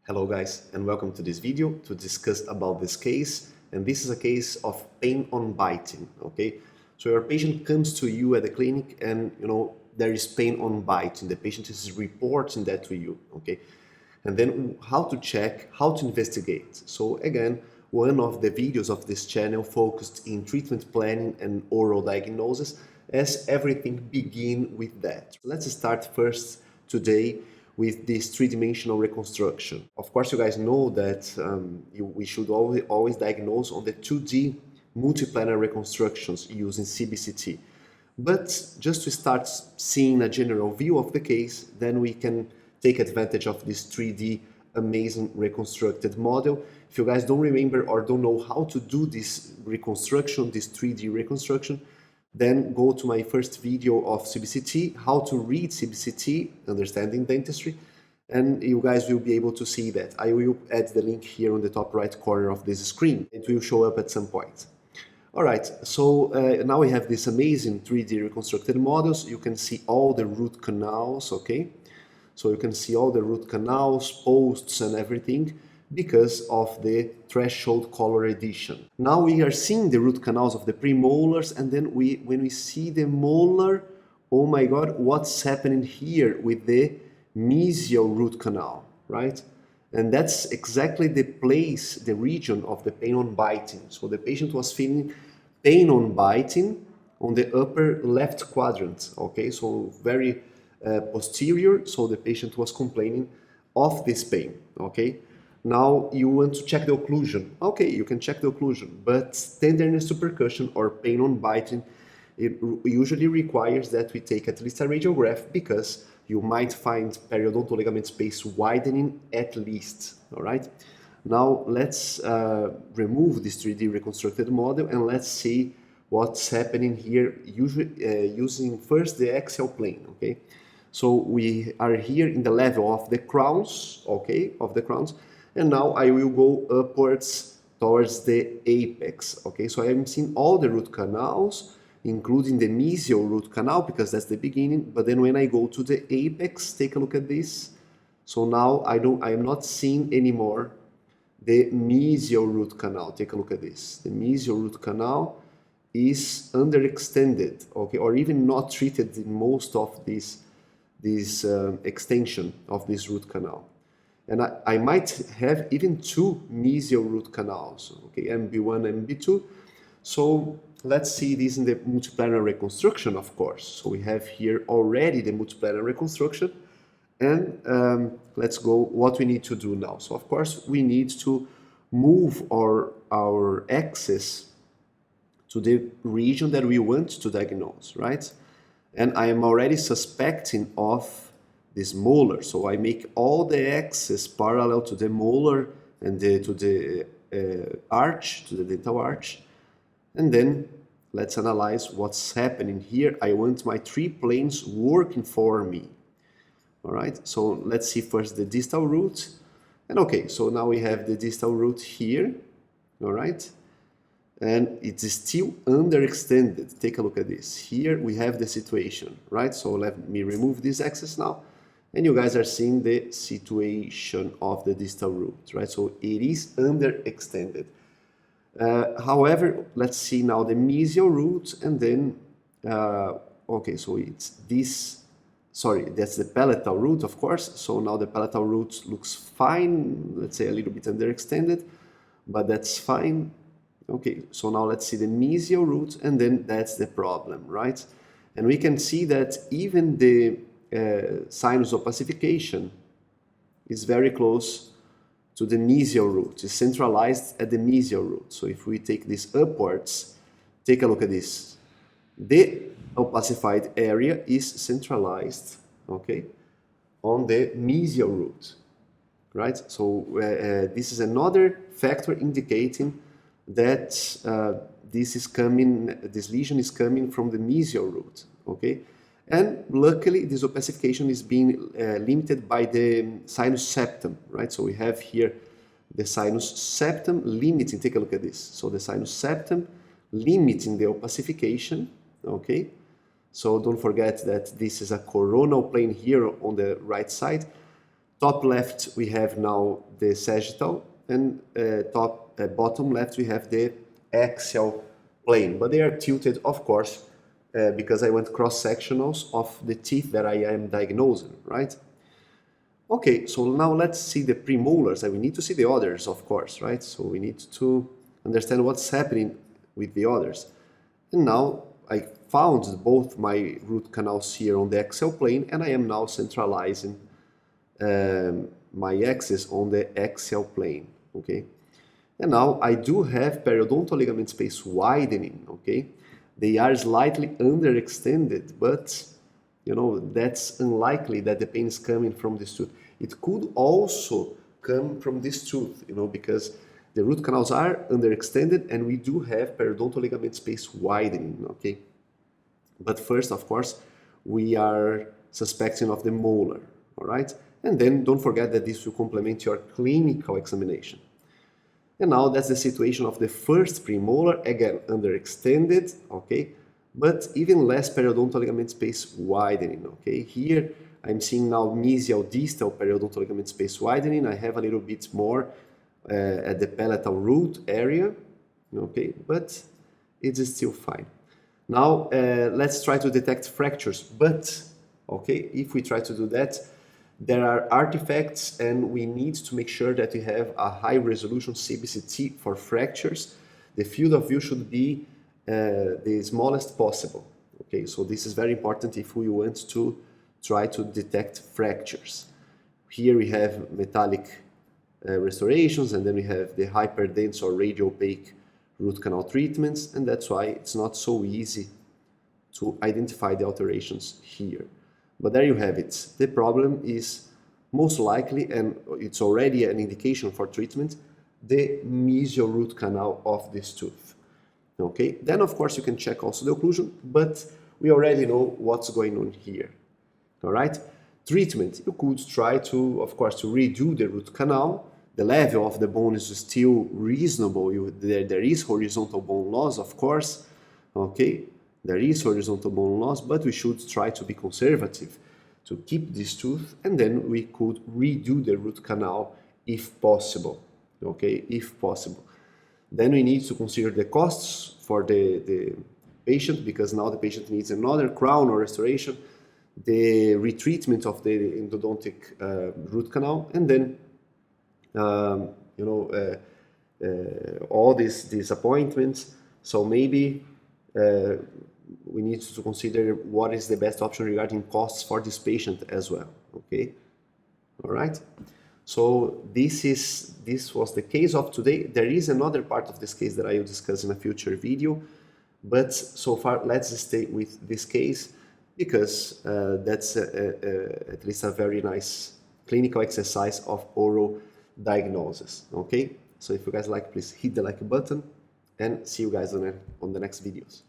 Hello guys, and welcome to this video to discuss about this case. And this is a case of pain on biting, okay? So your patient comes to you at the clinic and there is pain on biting. The patient is reporting that to you, okay? And then how to check, how to investigate. So again, one of the videos of this channel focused in treatment planning and oral diagnosis, as everything begin with that. Let's start first today with this three-dimensional reconstruction. Of course, you guys know that we should always diagnose on the 2D multiplanar reconstructions using CBCT. But just to start seeing a general view of the case, then we can take advantage of this 3D amazing reconstructed model. If you guys don't remember or don't know how to do this reconstruction, this 3D reconstruction, then go to my first video of CBCT, how to read CBCT, understanding dentistry, and you guys will be able to see that. I will add the link here on the top right corner of this screen. It will show up at some point. All right, so now we have this amazing 3D reconstructed models. You can see all the root canals, okay? So you can see all the root canals, posts and everything, because of the threshold color addition. Now we are seeing the root canals of the premolars, and then when we see the molar, oh my god, what's happening here with the mesial root canal, right? And that's exactly the place, the region of the pain on biting. So the patient was feeling pain on biting on the upper left quadrant, okay? So very posterior, so the patient was complaining of this pain, okay? Now you want to check the occlusion. Okay, you can check the occlusion, but tenderness to percussion or pain on biting, it usually requires that we take at least a radiograph, because you might find periodontal ligament space widening at least, all right? Now let's remove this 3D reconstructed model and let's see what's happening here, usually using first the axial plane, okay? So we are here in the level of the crowns, okay, of the crowns. And now I will go upwards towards the apex, okay? So I am seeing all the root canals, including the mesial root canal, because that's the beginning. But then when I go to the apex, take a look at this. So now I am not seeing anymore the mesial root canal. Take a look at this. The mesial root canal is underextended, okay, or even not treated in most of this extension of this root canal. And I might have even two mesial root canals, okay, MB1 and MB2. So let's see this in the multiplanar reconstruction, of course. So we have here already the multiplanar reconstruction. And let's go what we need to do now. So of course we need to move our axis to the region that we want to diagnose, right? And I am already suspecting of this molar, so I make all the axes parallel to the molar and to the arch, to the dental arch. And then let's analyze what's happening here. I want my three planes working for me. All right, so let's see first the distal root. And okay, so now we have the distal root here, all right? And it is still underextended. Take a look at this. Here we have the situation, right? So let me remove this axis now. And you guys are seeing the situation of the distal root, right? So it is underextended. However, let's see now the mesial root, and then, okay, so it's this, sorry, that's the palatal root, of course. So now the palatal root looks fine, let's say a little bit underextended, but that's fine. Okay, so now let's see the mesial root, and then that's the problem, right? And we can see that even the sinus opacification is very close to the mesial root. It's centralized at the mesial root. So if we take this upwards, take a look at this. The opacified area is centralized, okay, on the mesial root, right? So this is another factor indicating that this lesion is coming from the mesial root, okay? And luckily, this opacification is being limited by the sinus septum, right? So we have here the sinus septum limiting, take a look at this. So the sinus septum limiting the opacification, okay? So don't forget that this is a coronal plane here on the right side. Top left we have now the sagittal, and bottom left we have the axial plane, but they are tilted, of course, because I want cross-sectionals of the teeth that I am diagnosing, right? Okay, so now let's see the premolars, and we need to see the others, of course, right? So we need to understand what's happening with the others. And now I found both my root canals here on the axial plane, and I am now centralizing my axis on the axial plane, okay? And now I do have periodontal ligament space widening, okay? They are slightly underextended, but you know, that's unlikely that the pain is coming from this tooth. It could also come from this tooth, you know, because the root canals are underextended and we do have periodontal ligament space widening, okay? But first, of course, we are suspecting of the molar, all right? And then don't forget that this will complement your clinical examination. And now that's the situation of the first premolar, again, underextended, okay? But even less periodontal ligament space widening, okay? Here I'm seeing now mesial distal periodontal ligament space widening. I have a little bit more at the palatal root area, okay? But it is still fine. Now let's try to detect fractures, but, okay, if we try to do that, there are artifacts and we need to make sure that we have a high resolution CBCT for fractures. The field of view should be the smallest possible. Okay, so this is very important if we want to try to detect fractures. Here we have metallic restorations, and then we have the hyperdense or radiopaque root canal treatments, and that's why it's not so easy to identify the alterations here. But there you have it. The problem is most likely, and it's already an indication for treatment, the mesial root canal of this tooth. Okay, then of course you can check also the occlusion, but we already know what's going on here. All right, treatment, you could try to, of course, to redo the root canal. The level of the bone is still reasonable. There is horizontal bone loss, of course. Okay, there is horizontal bone loss, but we should try to be conservative to keep this tooth, and then we could redo the root canal if possible, okay, if possible. Then we need to consider the costs for the patient, because now the patient needs another crown or restoration, the retreatment of the endodontic root canal, and then, you know, all these appointments. So maybe we need to consider what is the best option regarding costs for this patient as well, okay? All right, so this was the case of today. There is another part of this case that I will discuss in a future video, but so far let's stay with this case, because that's at least a very nice clinical exercise of oral diagnosis, okay? So if you guys like, please hit the like button, and see you guys on the next videos.